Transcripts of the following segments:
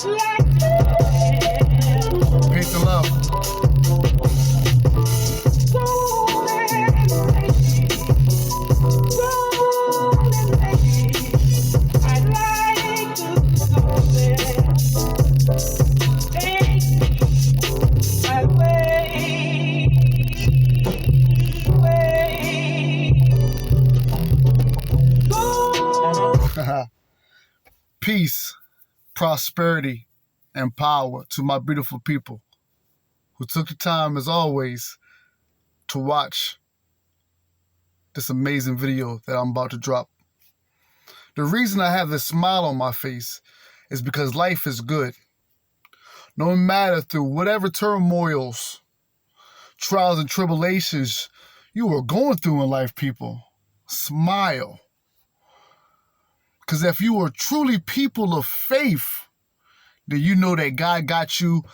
Peace and love. Peace, prosperity, and power to my beautiful people who took the time, as always, to watch this amazing video that I'm about to drop. The reason I have this smile on my face is because life is good. No matter through whatever turmoils, trials, and tribulations you are going through in life, people, smile. Because if you are truly people of faith, then you know that God got you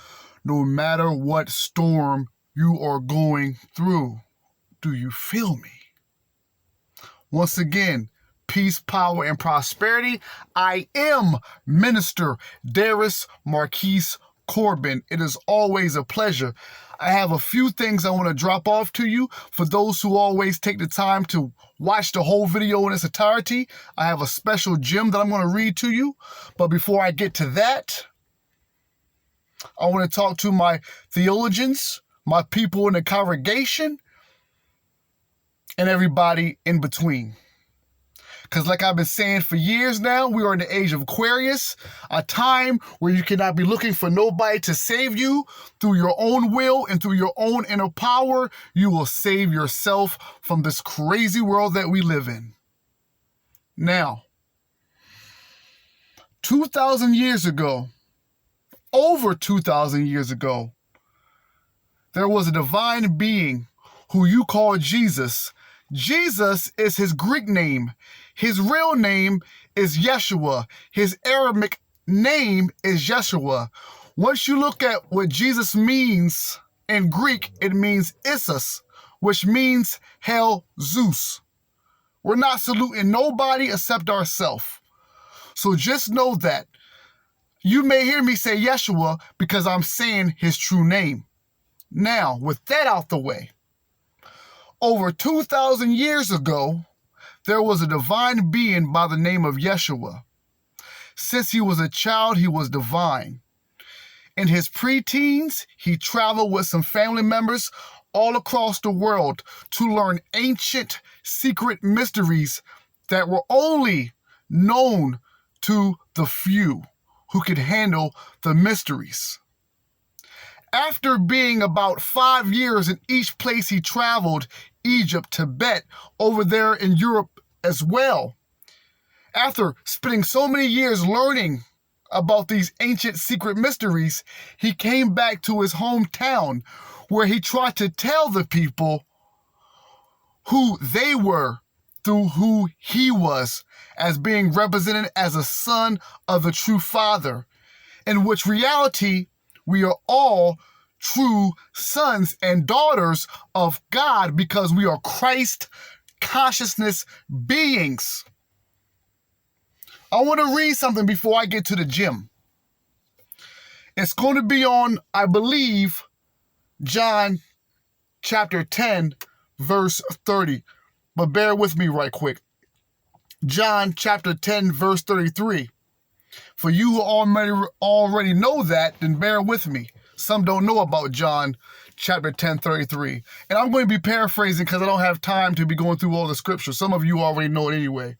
no matter what storm you are going through. Do you feel me? Once again, peace, power, and prosperity. I am Minister Darius Marquise Corbin. It is always a pleasure. I have a few things I want to drop off to you. For those who always take the time to watch the whole video in its entirety, I have a special gem that I'm going to read to you. But before I get to that, I want to talk to my theologians, my people in the congregation, and everybody in between. Because like I've been saying for years now, we are in the age of Aquarius, a time where you cannot be looking for nobody to save you. Through your own will and through your own inner power, you will save yourself from this crazy world that we live in. Now, 2,000 years ago, over 2,000 years ago, there was a divine being who you call Jesus. Jesus is his Greek name. His real name is Yeshua. His Aramaic name is Yeshua. Once you look at what Jesus means in Greek, it means Isus, which means Hail Zeus. We're not saluting nobody except ourselves. So just know that. You may hear me say Yeshua because I'm saying his true name. Now, with that out the way, over 2,000 years ago, there was a divine being by the name of Yeshua. Since he was a child, he was divine. In his preteens, he traveled with some family members all across the world to learn ancient secret mysteries that were only known to the few who could handle the mysteries. After being about 5 years in each place he traveled, Egypt, Tibet, over there in Europe as well. After spending so many years learning about these ancient secret mysteries, he came back to his hometown where he tried to tell the people who they were through who he was, as being represented as a son of the true Father, in which reality we are all true sons and daughters of God because we are Christ consciousness beings. I want to read something before I get to the gym. It's going to be on, I believe, John chapter 10, verse 30. But bear with me right quick. John chapter 10, verse 33. For you who already know that, then bear with me. Some don't know about John chapter 10, 33. And I'm going to be paraphrasing because I don't have time to be going through all the scriptures. Some of you already know it anyway.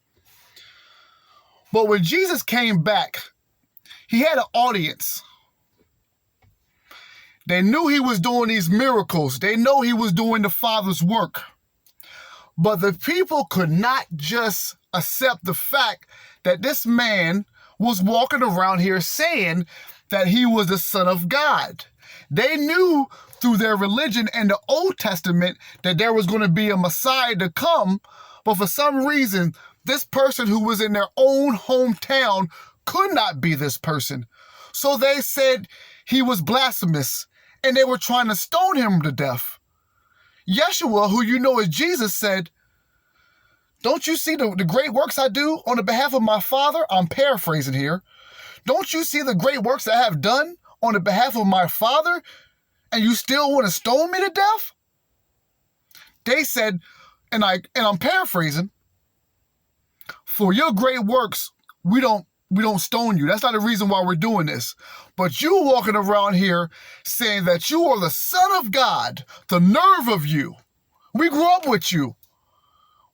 But when Jesus came back, he had an audience. They knew he was doing these miracles. They know he was doing the Father's work. But the people could not just accept the fact that this man was walking around here saying that he was the Son of God. They knew through their religion and the Old Testament that there was going to be a Messiah to come, but for some reason, this person who was in their own hometown could not be this person. So they said he was blasphemous, and they were trying to stone him to death. Yeshua, who you know as Jesus, said, "Don't you see the great works I do on the behalf of my Father?" I'm paraphrasing here. Don't you see the great works that I have done on the behalf of my Father, and you still want to stone me to death? They said, and I'm paraphrasing, for your great works, we don't stone you. That's not the reason why we're doing this. But you walking around here saying that you are the Son of God, the nerve of you. We grew up with you.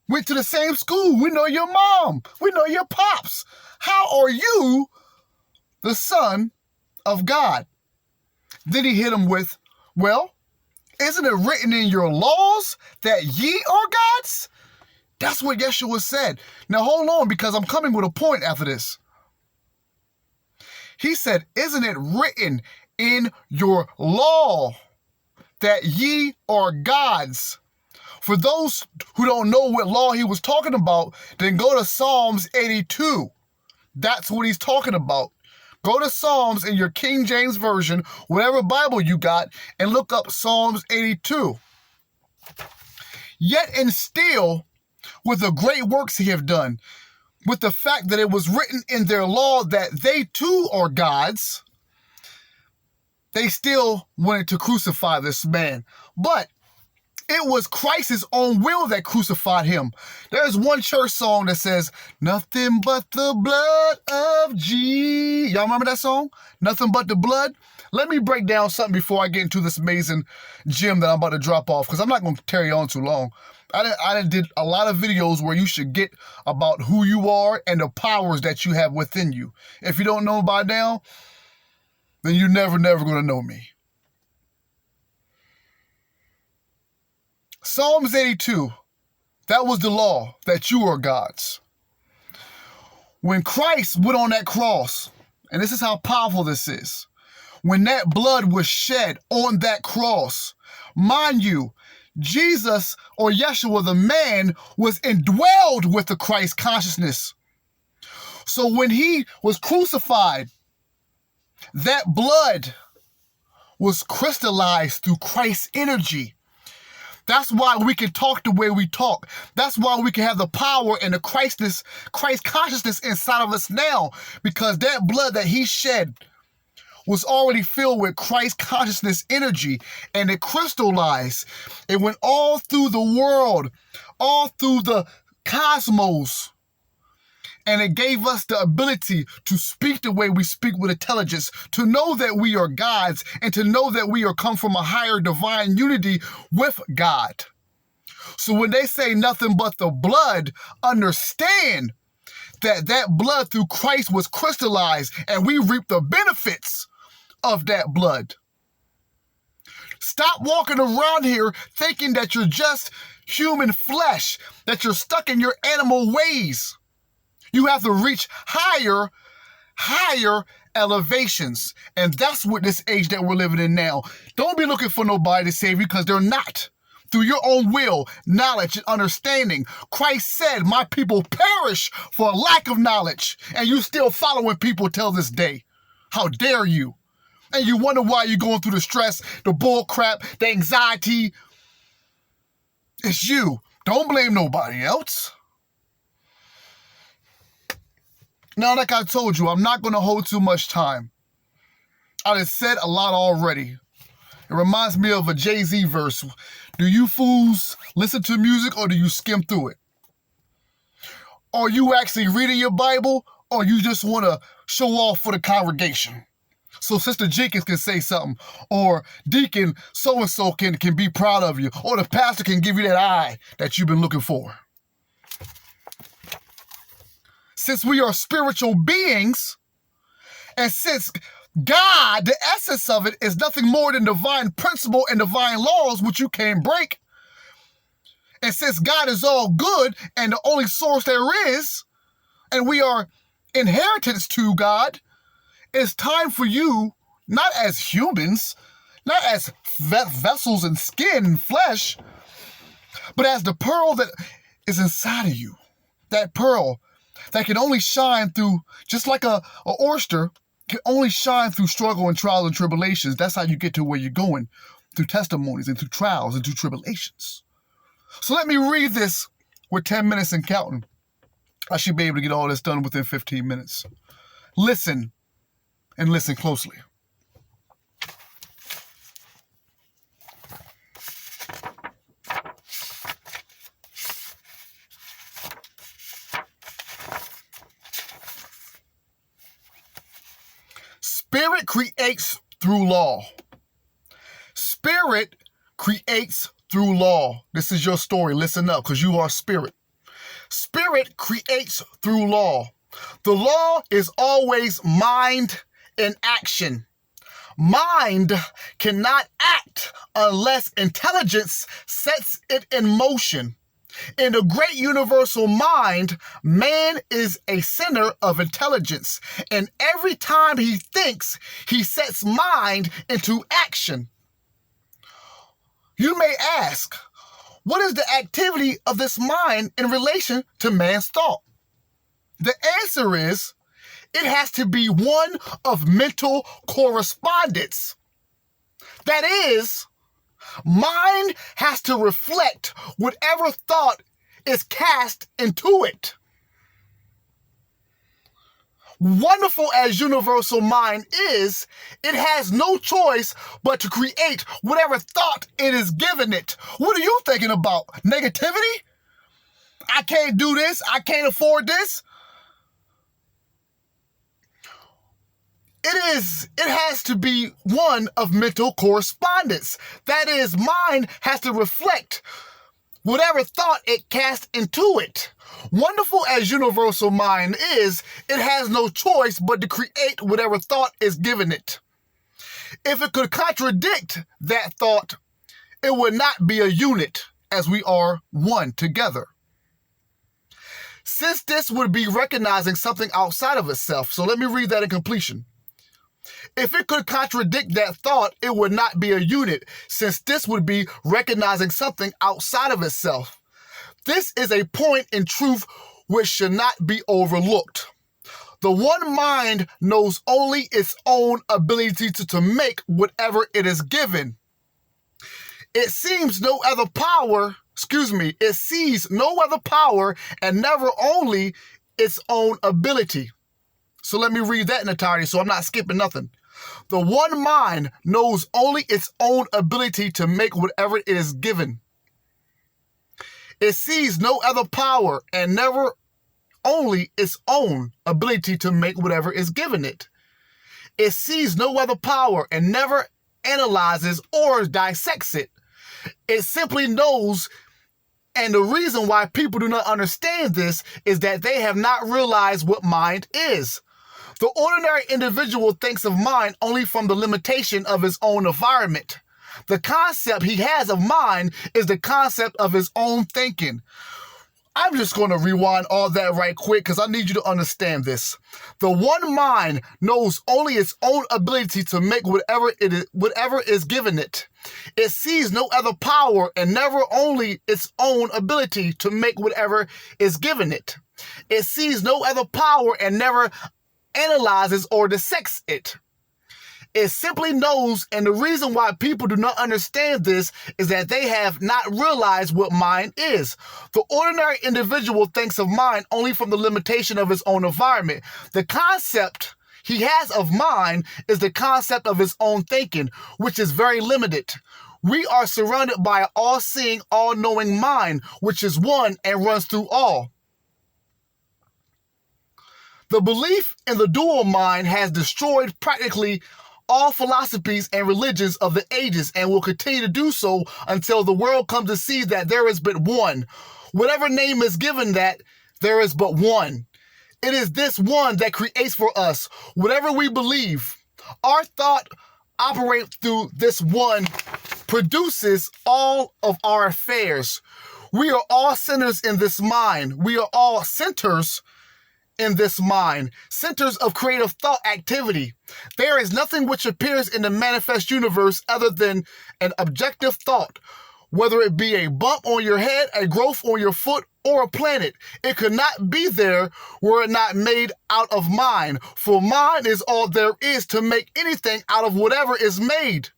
Went to the same school. We know your mom. We know your pops. How are you the Son of God? Then he hit him with, well, isn't it written in your laws that ye are gods? That's what Yeshua said. Now hold on, because I'm coming with a point after this. He said, isn't it written in your law that ye are gods? For those who don't know what law he was talking about, then go to Psalms 82. That's what he's talking about. Go to Psalms in your King James Version, whatever Bible you got, and look up Psalms 82. Yet and still, with the great works he have done, with the fact that it was written in their law that they too are gods, they still wanted to crucify this man. But it was Christ's own will that crucified him. There's one church song that says, nothing but the blood of Jesus. Y'all remember that song? Nothing but the blood? Let me break down something before I get into this amazing gem that I'm about to drop off, because I'm not going to carry on too long. I did a lot of videos where you should get about who you are and the powers that you have within you. If you don't know by now, then you're never going to know me. Psalms 82, that was the law, that you are gods. When Christ went on that cross, and this is how powerful this is, when that blood was shed on that cross, mind you, Jesus, or Yeshua the man, was indwelled with the Christ consciousness. So when he was crucified, that blood was crystallized through Christ's energy. That's why we can talk the way we talk. That's why we can have the power and the Christ consciousness inside of us now, because that blood that he shed was already filled with Christ consciousness energy, and it crystallized. It went all through the world, all through the cosmos, and it gave us the ability to speak the way we speak with intelligence, to know that we are gods, and to know that we are come from a higher divine unity with God. So when they say nothing but the blood, understand that that blood through Christ was crystallized, and we reap the benefits of that blood. Stop walking around here thinking that you're just human flesh, that you're stuck in your animal ways. You have to reach higher elevations. And that's what this age that we're living in now. Don't be looking for nobody to save you, because they're not. Through your own will, knowledge, and understanding. Christ said, my people perish for lack of knowledge. And you still following people till this day. How dare you? And you wonder why you're going through the stress, the bull crap, the anxiety. It's you. Don't blame nobody else. Now, like I told you, I'm not going to hold too much time. I just said a lot already. It reminds me of a Jay-Z verse. Do you fools listen to music, or do you skim through it? Are you actually reading your Bible, or you just want to show off for the congregation? So Sister Jenkins can say something, or Deacon so-and-so can be proud of you, or the pastor can give you that eye that you've been looking for. Since we are spiritual beings, and since God, the essence of it, is nothing more than divine principle and divine laws which you can't break, and since God is all good and the only source there is, and we are inheritance to God, it's time for you, not as humans, not as vessels and skin and flesh, but as the pearl that is inside of you. That pearl that can only shine through, just like a oyster, can only shine through struggle and trials and tribulations. That's how you get to where you're going, through testimonies and through trials and through tribulations. So let me read this with 10 minutes and counting. I should be able to get all this done within 15 minutes. Listen, and listen closely. Spirit creates through law. Spirit creates through law. This is your story. Listen up, because you are spirit. Spirit creates through law. The law is always mind in action. Mind cannot act unless intelligence sets it in motion. In the great universal mind, man is a center of intelligence, and every time he thinks, he sets mind into action. You may ask, what is the activity of this mind in relation to man's thought? The answer is, it has to be one of mental correspondence. That is, mind has to reflect whatever thought is cast into it. Wonderful as universal mind is, it has no choice but to create whatever thought it is given it. What are you thinking about? Negativity? I can't do this. I can't afford this. It has to be one of mental correspondence. That is, mind has to reflect whatever thought it casts into it. Wonderful as universal mind is, it has no choice but to create whatever thought is given it. If it could contradict that thought, it would not be a unit, as we are one together. Since this would be recognizing something outside of itself, so let me read that in completion. If it could contradict that thought, it would not be a unit, since this would be recognizing something outside of itself. This is a point in truth which should not be overlooked. The one mind knows only its own ability to make whatever it is given. It sees no other power and never only its own ability. So let me read that in entirety so I'm not skipping nothing. The one mind knows only its own ability to make whatever it is given. It sees no other power and never only its own ability to make whatever is given it. It sees no other power and never analyzes or dissects it. It simply knows, and the reason why people do not understand this is that they have not realized what mind is. The ordinary individual thinks of mind only from the limitation of his own environment. The concept he has of mind is the concept of his own thinking. I'm just going to rewind all that right quick because I need you to understand this. The one mind knows only its own ability to make whatever is given it. It sees no other power and never only its own ability to make whatever is given it. It sees no other power and never analyzes or dissects it. It simply knows, and the reason why people do not understand this is that they have not realized what mind is. The ordinary individual thinks of mind only from the limitation of his own environment. The concept he has of mind is the concept of his own thinking, which is very limited. We are surrounded by an all-seeing, all-knowing mind, which is one and runs through all. The belief in the dual mind has destroyed practically all philosophies and religions of the ages and will continue to do so until the world comes to see that there is but one. Whatever name is given that, there is but one. It is this one that creates for us whatever we believe. Our thought operates through this one, produces all of our affairs. We are all centers in this mind. We are all centers in this mind, centers of creative thought activity. There is nothing which appears in the manifest universe other than an objective thought, whether it be a bump on your head, a growth on your foot, or a planet. It could not be there were it not made out of mind, for mind is all there is to make anything out of whatever is made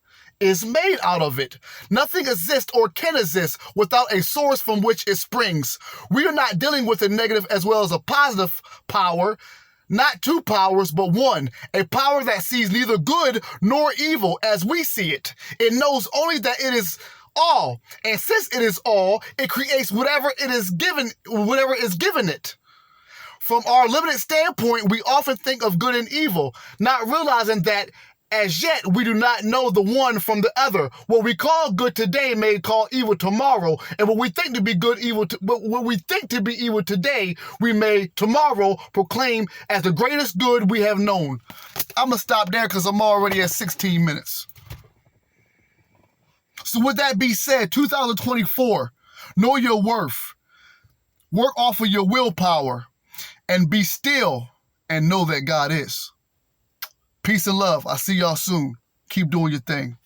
out of it. Nothing exists or can exist without a source from which it springs. We are not dealing with a negative as well as a positive power. Not two powers, but one. A power that sees neither good nor evil as we see it. It knows only that it is all. And since it is all, it creates whatever is given it. From our limited standpoint, we often think of good and evil, not realizing that as yet we do not know the one from the other. What we call good today may call evil tomorrow, and what we think to be evil today, we may tomorrow proclaim as the greatest good we have known. I'm gonna stop there because I'm already at 16 minutes. So with that being said, 2024, know your worth, work off of your willpower, and be still and know that God is. Peace and love. I'll see y'all soon. Keep doing your thing.